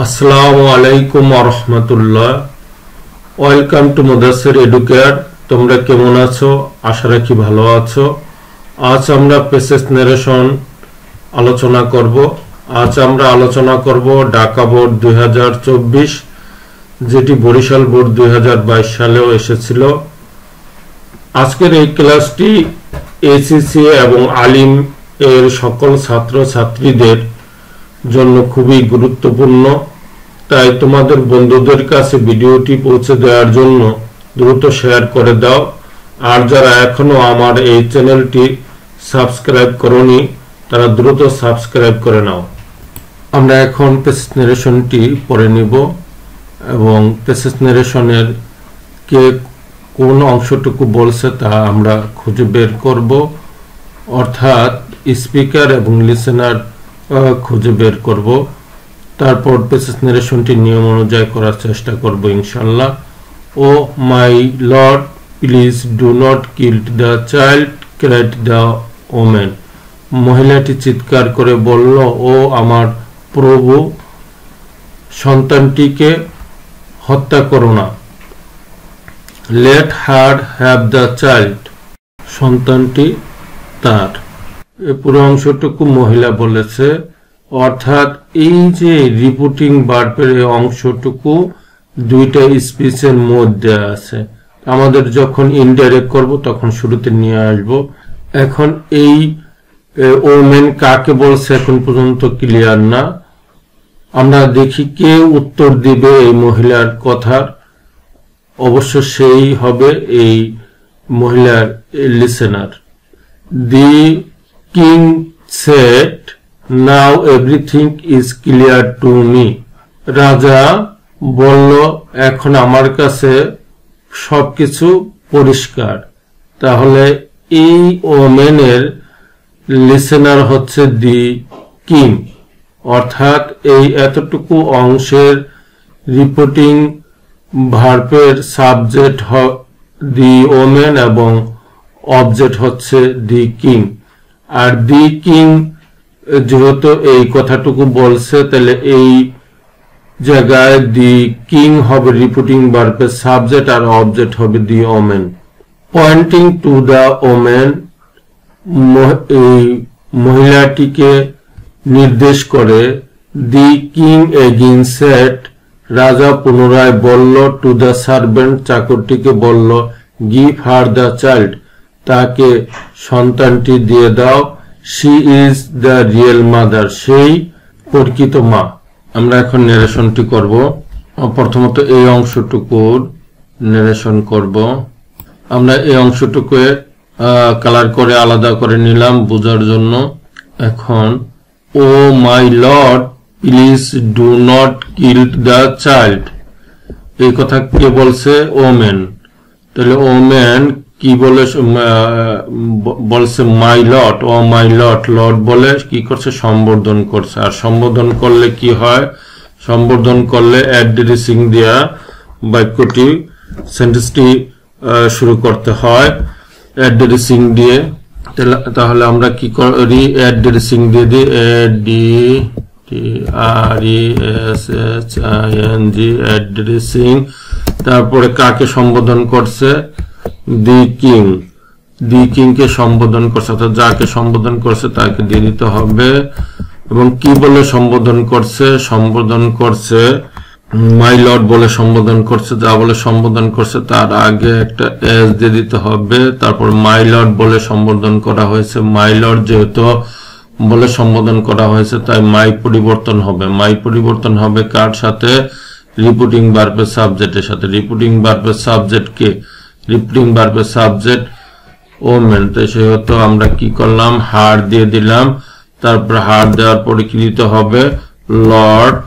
আসসালামু আলাইকুম ওয়া রাহমাতুল্লাহ। Welcome to Mudassir Educare. তোমরা কেমন আছো? আশা রাখি ভালো আছো। আজ আমরা পেসেস নারেশন আলোচনা করব। ঢাকা বোর্ড 2024, যেটি বরিশাল বোর্ড 2022 সালেও এসেছিল। আজকের এই ক্লাসটি এসিসি এবং আলিম এর সকল ছাত্র ছাত্রীদের জন্য খুবই গুরুত্বপূর্ণ। তাই তোমাদের বন্ধুদের কাছে ভিডিওটি পৌঁছে দেওয়ার জন্য দ্রুত শেয়ার করে দাও। আর যারা এখনো আমার এই চ্যানেলটি সাবস্ক্রাইব করোনি তারা দ্রুত সাবস্ক্রাইব করে নাও। আমরা এখন পেসেস নারেশনটি পড়ে নিব এবং পেসেস নারেশনের কে কোন অংশটুকু বলছে তা আমরা খুঁজে বের করব, অর্থাৎ স্পিকার এবং লিসেনার খুঁজে বের করব। তারপর পেসেস নারেশনটি নিয়ম অনুযায়ী করার চেষ্টা করব ইনশাআল্লাহ। Oh my lord, please do not kill the child, cried the woman. মহিলাটি চিৎকার করে বলল, ও আমার প্রভু, সন্তানটিকে হত্যা করো না। Late her have the child, সন্তানটি তার। এই পুরো অংশটুকু মহিলা বলেছে, অর্থাৎ এই যে রিপোর্টিং ভার্বের এই অংশটুকু দুইটা স্পিচের মধ্যে আছে। আমাদের যখন ইনডাইরেক্ট করব তখন শুরুতে নিয়ে আসব। এখন এই ওমেন কাকে বলছে এখন পর্যন্ত ক্লিয়ার না। আমরা দেখি কে উত্তর দিবে এই মহিলার কথার। অবশ্য সেই হবে এই মহিলার listener. The king said, now everything is clear to me. রাজা বলল, এখন আমার কাছে সবকিছু পরিষ্কার। তাহলে এই ওমেনের লিসেনার হচ্ছে দি কিং, অর্থাৎ এই এতটুকু অংশের রিপোর্টিং ভার্বের সাবজেক্ট দি ওমেন এবং অবজেক্ট হচ্ছে the king. R the king যেহেতু এই কথাটুকু বলছে, তাহলে এই জায়গায় দি কিং হবে রিপোর্টিং ভার্বের সাবজেক্ট আর অবজেক্ট হবে the woman. Pointing to the woman, এই মহিলাটিকে নির্দেশ করে। দি কিং এগেইন সেড, রাজা পুনরায় বলল, টু দ্য সার্ভেন্ট, চাকরটিকে বলল, গিভ হার দ্য চাইল্ড, তাকে সন্তানটি দিয়ে দাও। She is the real mother, সেই প্রকৃত মা। আমরা এখন নারেশনটি করব। প্রথমত এই অংশটুকুর নারেশন করব। আমরা এই অংশটুকু কালার করে আলাদা করে নিলাম বোঝার জন্য। এখন oh my lord, please do not kill the child, এই কথা কে বলছে? ওমেন। তাহলে ওমেন কি বলছে? My lord. Oh my lord, lord বলে কি করছে? সম্বোধন করছে। আর সম্বোধন করলে কি হয়? সম্বোধন করলে অ্যাড্রেসিং দিয়া বাক্যটি সেন্টেন্সটি শুরু করতে হয় অ্যাড্রেসিং দিয়ে। তাহলে আমরা কি করি? অ্যাড্রেসিং দিয়ে দিই, ADRESSING, অ্যাড্রেসিং। তারপরে কাকে সম্বোধন করছে? The king. দি কিংকে সম্বোধন করছে, অর্থাৎ যাকে সম্বোধন করছে তাকে দিয়ে দিতে হবে। এবং কি বলে সম্বোধন করছে? সম্বোধন করছে মাই লর্ড বলে সম্বোধন করছে। যা বলে সম্বোধন করছে তার আগে একটা এস দিয়ে দিতে হবে। তারপর মাই লর্ড বলে সম্বোধন করা হয়েছে। মাই লর্ড যেহেতু বলে সম্বোধন করা হয়েছে তাই মাই পরিবর্তন হবে। মাই পরিবর্তন হবে কার সাথে? রিপোর্টিং ভার্বের সাবজেক্টের সাথে। রিপোর্টিং ভার্বের সাবজেক্ট কে? রিপোর্টিং ভার্বের সাবজেক্ট ওমেন। তাই সেহেতু আমরা কি করলাম? হার দিয়ে দিলাম। তারপর হার দেওয়ার পরে কি দিতে হবে? লর্ড।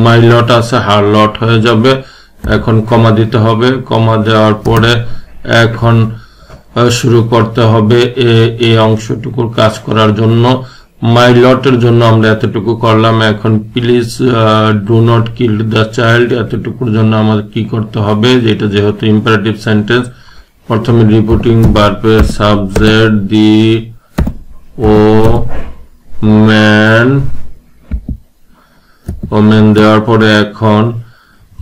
মাই লট আছে, হার লট হয়ে যাবে। এখন কমা দিতে হবে। কমা দেওয়ার পরে এখন শুরু করতে হবে এই অংশটুকুর কাজ করার জন্য। মাই লটের জন্য আমরা এতটুকু করলাম। এখন please do not kill the child, এতটুকুর জন্য আমাদের কি করতে হবে? যেটা যেহেতু ইম্পারেটিভ সেন্টেন্স, প্রথমে রিপোর্টিং ভার্বের subject the woman woman দেওয়ার পরে এখন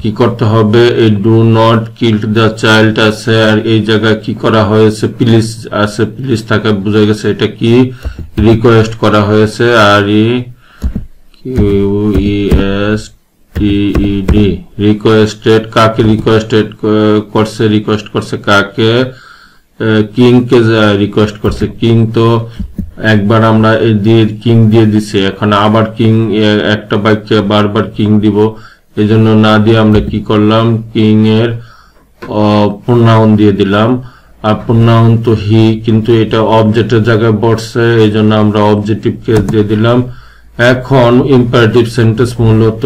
কি করতে হবে, এই do not kill the child আছে, আর এই জায়গায় কি করা হয়েছে, প্লিজ আছে, প্লিজ তাকে বুঝে গেছে এটা কি রিকোয়েস্ট করা হয়েছে। আর QUESTED রিকোয়েস্টেড, কাকে রিকোয়েস্টেড করছে, রিকোয়েস্ট করছে কাকে, কিং কে রিকোয়েস্ট করছে। কিং তো একবার আমরা দিয়ে কিং দিয়ে দিছি, এখন আবার কিং একটা বাক্যে বারবার কিং দিব, এই জন্য না দিয়ে আমরা কি করলাম, কিং এর প্রোনাউন দিয়ে দিলাম। আর প্রোনাউন তো হি, কিন্তু এটা অবজেক্টের জায়গায় বসছে, এই জন্য আমরা অবজেক্টিভ কেস দিয়ে দিলাম। এখন ইম্পারেটিভ সেন্টেন্স মূলত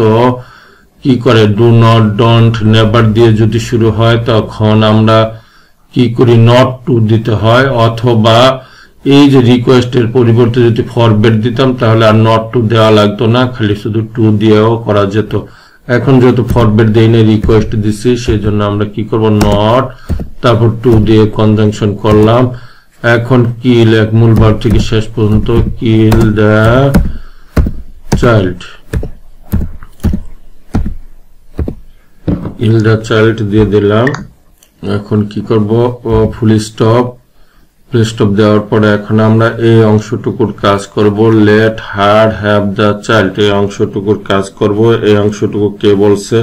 কি করে, ডু নট, ডোন্ট, নেভার দিয়ে যদি শুরু হয় তখন আমরা কি করি, নট টু দিতে হয়, অথবা এই যে রিকোয়েস্টের পরিবর্তে যদি ফরবেড দিতাম তাহলে আর নট টু দেওয়া লাগতো না, খালি শুধু টু দিয়েও করা যেত। এখন যেহেতু ফরবেড দেই না, রিকোয়েস্ট দিছি, সেই জন্য আমরা কি করব, নট তারপর টু দিয়ে কনজাংশন করলাম। এখন কিল, এক মূল ভার্ব থেকে শেষ পর্যন্ত, কিল the child, kill the child দিয়ে দিলাম। এখন কি করব, ফুল স্টপ, ফুল স্টপ দেওয়ার পরে এখন আমরা এই অংশটুকুর কাজ করব, late her have the child, এই অংশটুকুর কাজ করব। এই অংশটুকু কে বলছে,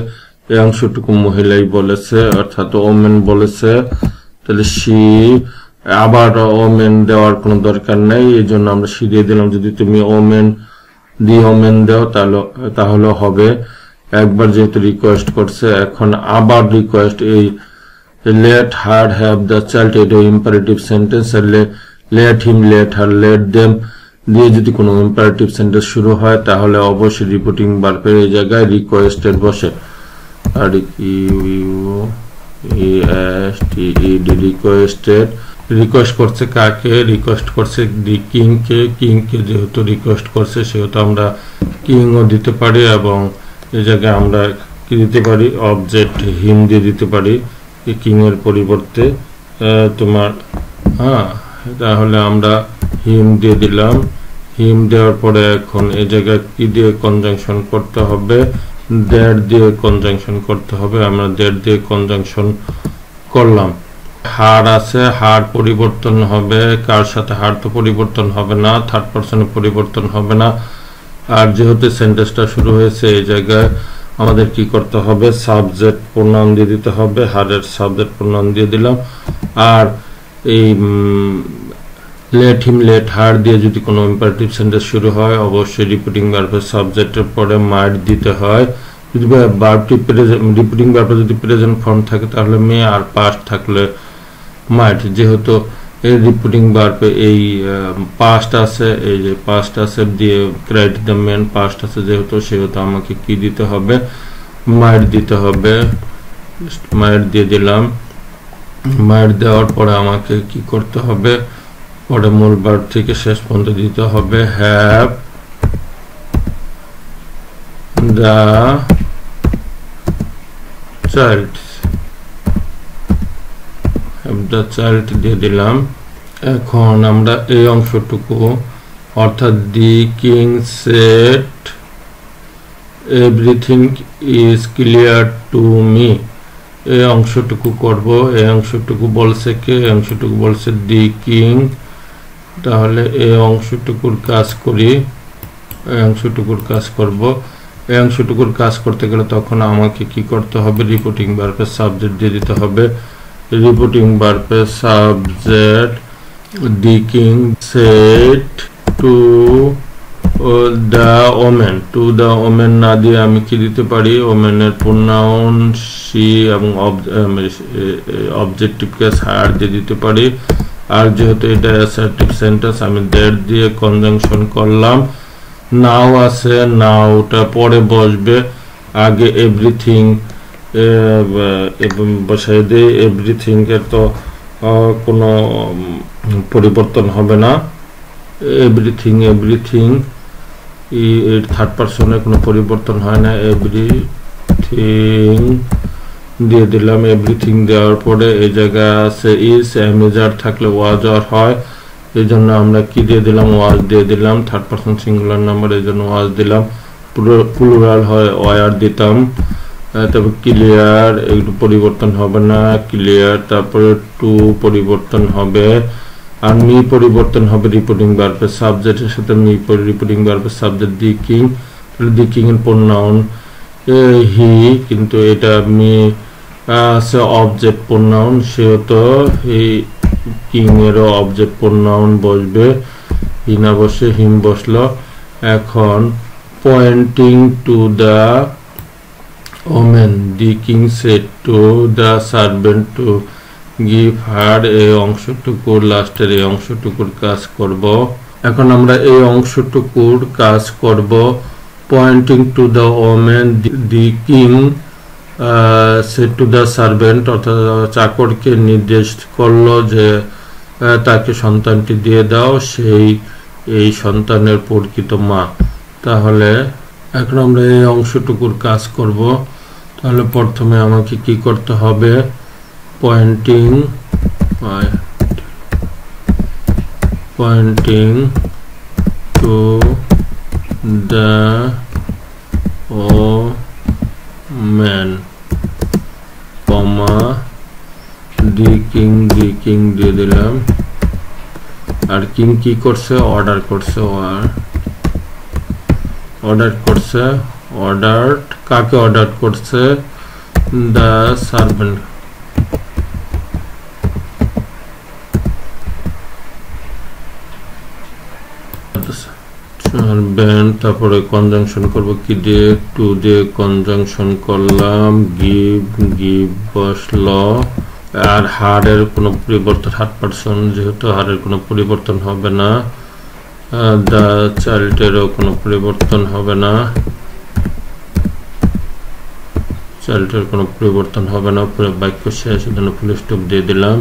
এই অংশটুকু মহিলাই বলেছে, অর্থাৎ ওমেন বলেছে, তাহলে সি, আবার ওমেন দেওয়ার কোনো দরকার নেই, এই জন্য আমরা সি দিয়ে দিলাম। যদি তুমি ওমেন দি ওমেন দাও তাহলে হবে। একবার যেহেতু রিকোয়েস্ট করছে, এখন আবার রিকোয়েস্ট, এই let her have the child, এটা ইম্পারেটিভ সেন্টেন্স, আর let him, let her, let them দিয়ে যদি কোনো ইম্পারেটিভ সেন্টেন্স শুরু হয় তাহলে অবশ্যই রিপোর্টিং ভার্বের এই জায়গায় রিকোয়েস্টেড বসে। আর রিকোয়েস্টেড, রিকোয়েস্ট করছে কাকে, রিকোয়েস্ট করছে দি কিং কে, কিং কে যেহেতু রিকোয়েস্ট করছে সেহেতু আমরা কিংও দিতে পারি, এবং এই জায়গায় আমরা কি দিতে পারি, অবজেক্ট হিম দিয়ে দিতে পারি কিং এর পরিবর্তে তোমার, হ্যাঁ, তাহলে আমরা হিম দিয়ে দিলাম। হিম দেওয়ার পরে এখন এই জায়গায় কি দিয়ে কনজাংশন করতে হবে, দ্যাট দিয়ে কনজাংশন করতে হবে। আমরা দ্যাট দিয়ে কনজাংশন করলাম। হার আছে, হার পরিবর্তন হবে, কার সাথে হার তো পরিবর্তন হবে না, থার্ড পারসনে পরিবর্তন হবে না। আর যেহেতু সেন্টেন্সটা শুরু হয়েছে এই জায়গায় আমাদের কি করতে হবে, সাবজেক্ট প্রোনাউন দিয়ে দিতে হবে, হারের সাবজেক্ট প্রোনাউন দিয়ে দিলাম। আর এই লেট হিম, লেট হার দিয়ে যদি কোনো ইম্পারেটিভ সেন্টেন্স শুরু হয় অবশ্যই রিপিটিং ভার্বের সাবজেক্টের পরে মাইট দিতে হয়। যদি ভার্বটি রিপিটিং ভার্বে যদি প্রেজেন্ট ফর্ম থাকে তাহলে মে, আর পাস্ট থাকলে মাইট। যেহেতু এই রিপিটিং ভার্বে এই পাস্ট আছে, এই যে পাস্ট আছে দিয়ে ক্রাইট দ্য মেন পাস্ট আছে যেহেতু, সেহেতু আমাকে কি দিতে হবে, মাইট দিতে হবে। মাইট দিয়ে দিলাম। মাইট দেওয়ার পরে আমাকে কি করতে হবে, পরে মূল ভার্ব থেকে শেষ পর্যন্ত দিতে হবে have the child, have the child দিয়ে দিলাম। এখন আমরা এই অংশটুকু অর্থাৎ the king said everything is clear to me, এই অংশটুকু করব। এই অংশটুকু বলছে কে, এই অংশটুকু বলছে দি কিং। তাহলে এই অংশটুকুর কাজ করি, এই অংশটুকুর কাজ করব। এই অংশটুকুর কাজ করতে গেলে তখন আমাকে কি করতে হবে, রিপোর্টিং ভার্বের সাবজেক্ট দিয়ে দিতে হবে। রিপোর্টিং ভার্বের subject the king said to the women, two the women না দিয়ে আমি কি দিতে পারি, ওমেনের প্রোনাউন সি এবং অবজেক্টিভ কেস হার দিয়ে দিতে পারি। আর যেহেতু এটা অ্যাসার্টিভ সেন্টেন্স আমি দ্যাট দিয়ে কনজাংশন করলাম। নাও আছে, নাওটা পরে বসবে, আগে এভরিথিং বসাই দিয়ে, এভরিথিং এর তো কোনো পরিবর্তন হবে না। এভরিথিং, এভরিথিং এর থার্ড পারসনে কোনো পরিবর্তন হয় না, এভরিথিং দিয়ে দিলাম। এভরিথিং দেওয়ার পরে এই জায়গায় আছে ইজ, এমিজার থাকলে ওয়াজ আর হয়, এই জন্য আমরা কি দিয়ে দিলাম, ওয়াজ দিয়ে দিলাম। থার্ড পারসন সিঙ্গুলার নাম্বার, এই জন্য ওয়াজ দিলাম। প্লুরাল হয় ওয়ার দিতাম। তবে ক্লিয়ার একটু পরিবর্তন হবে না, ক্লিয়ার। তারপরে টু পরিবর্তন হবে, আর মি পরিবর্তন হবে রিপোর্টিং ভার্বের সাবজেক্টের সাথে মি রিপোর্টিং ভার্বের subject the king, the king এর প্রোনাউন হি, কিন্তু এটা মি আছে অবজেক্ট প্রোনাউন, সেহেতু এই কিং এরও অবজেক্ট প্রোনাউন বসবে, হি না বসে হিম বসলো। এখন pointing to the women, the king said to the servant to give her, এই অংশটুকুর লাস্টের এই অংশটুকুর কাজ করব। এখন আমরা এই অংশটুকুর কাজ করব। Pointing to the women, the king said to the servant, অর্থাৎ চাকরকে নির্দেশ করলো যে তাকে সন্তানটি দিয়ে দাও, সেই এই সন্তানের প্রকৃত মা। তাহলে এখন আমরা এই অংশটুকুর কাজ করব। তাহলে প্রথমে আমাকে কি করতে হবে, pointing to the women, comma the king দিয়ে দিলাম। আর কিং কি করছে, অর্ডার করছে, অর্ডার কাকে অর্ডার করছে, দ্য সার্ভেন্ট। তারপরে কনজাংশন করব কি দিয়ে, টু দিয়ে কনজাংশন করলাম, গিভ বসলো। আর হারের কোনো পরিবর্তন, হার পার্সন যেহেতু হারের কোনো পরিবর্তন হবে না, দ্য চাইল্ডেরও কোনো পরিবর্তন হবে না, চাইল্ডের কোনো পরিবর্তন হবে না, পুরো বাক্য শেষ, এখানে ফুল স্টপ দিয়ে দিলাম।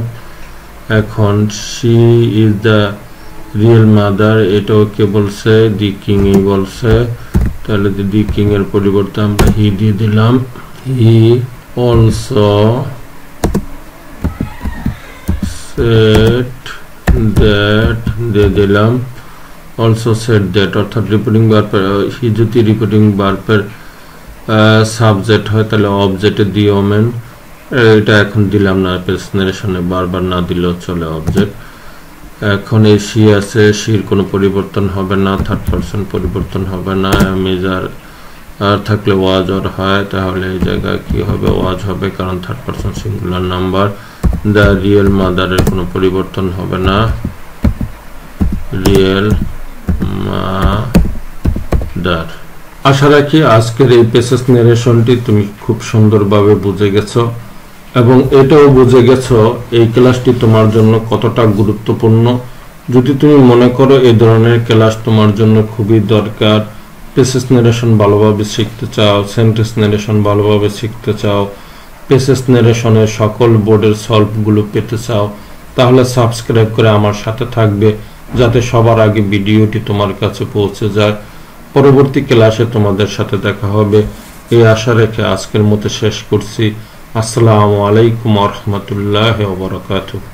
এখন she is the real mother, এটাও কে বলছে, দি কিংই বলছে, তাহলে দি কিং এর পরিবর্তে আমরা হি দিয়ে দিলাম। হি অলসো সেড দ্যাট দিয়ে দিলাম, অলসো সেড দ্যাট, অর্থাৎ রিপোর্টিং ভার্বের হি যদি রিপোর্টিং ভার্বের সাবজেক্ট হয় তাহলে অবজেক্টে দি ওমেন, এটা এখন দিলাম না, প্রেজেন্টেশনে বারবার না দিলেও চলে অবজেক্ট। এখন এই সি আছে, সির কোনো পরিবর্তন হবে না, থার্ড পারসন পরিবর্তন হবে না, মেজার আর থাকলে ওয়াজ অর হয়, তাহলে এই জায়গায় কি হবে, ওয়াজ হবে, কারণ third person singular number. The real মাদারের কোনো পরিবর্তন হবে না, রিয়েল মাদার। আশা রাখি আজকের এই পেসেজ নারেশনটি তুমি খুব সুন্দরভাবে বুঝে গেছো, এবং এটাও বুঝে গেছো এই ক্লাসটি তোমার জন্য কতটা গুরুত্বপূর্ণ। যদি তুমি মনে করো এই ধরনের ক্লাস তোমার জন্য খুবই দরকার, পেসেজ নারেশন ভালোভাবে শিখতে চাও, সেন্টেন্স নারেশন ভালোভাবে শিখতে চাও, পেসেজ নারেশনের সকল বোর্ডের সলভগুলো পেতে চাও, তাহলে সাবস্ক্রাইব করে আমার সাথে থাকবে, যাতে সবার আগে ভিডিওটি তোমার কাছে পৌঁছে যায়। পরবর্তী ক্লাসে তোমাদের সাথে দেখা হবে এই আশা রেখে আজকের মতো শেষ করছি। আসসালামু আলাইকুম ওয়া রাহমাতুল্লাহি ওয়া বারাকাতুহু।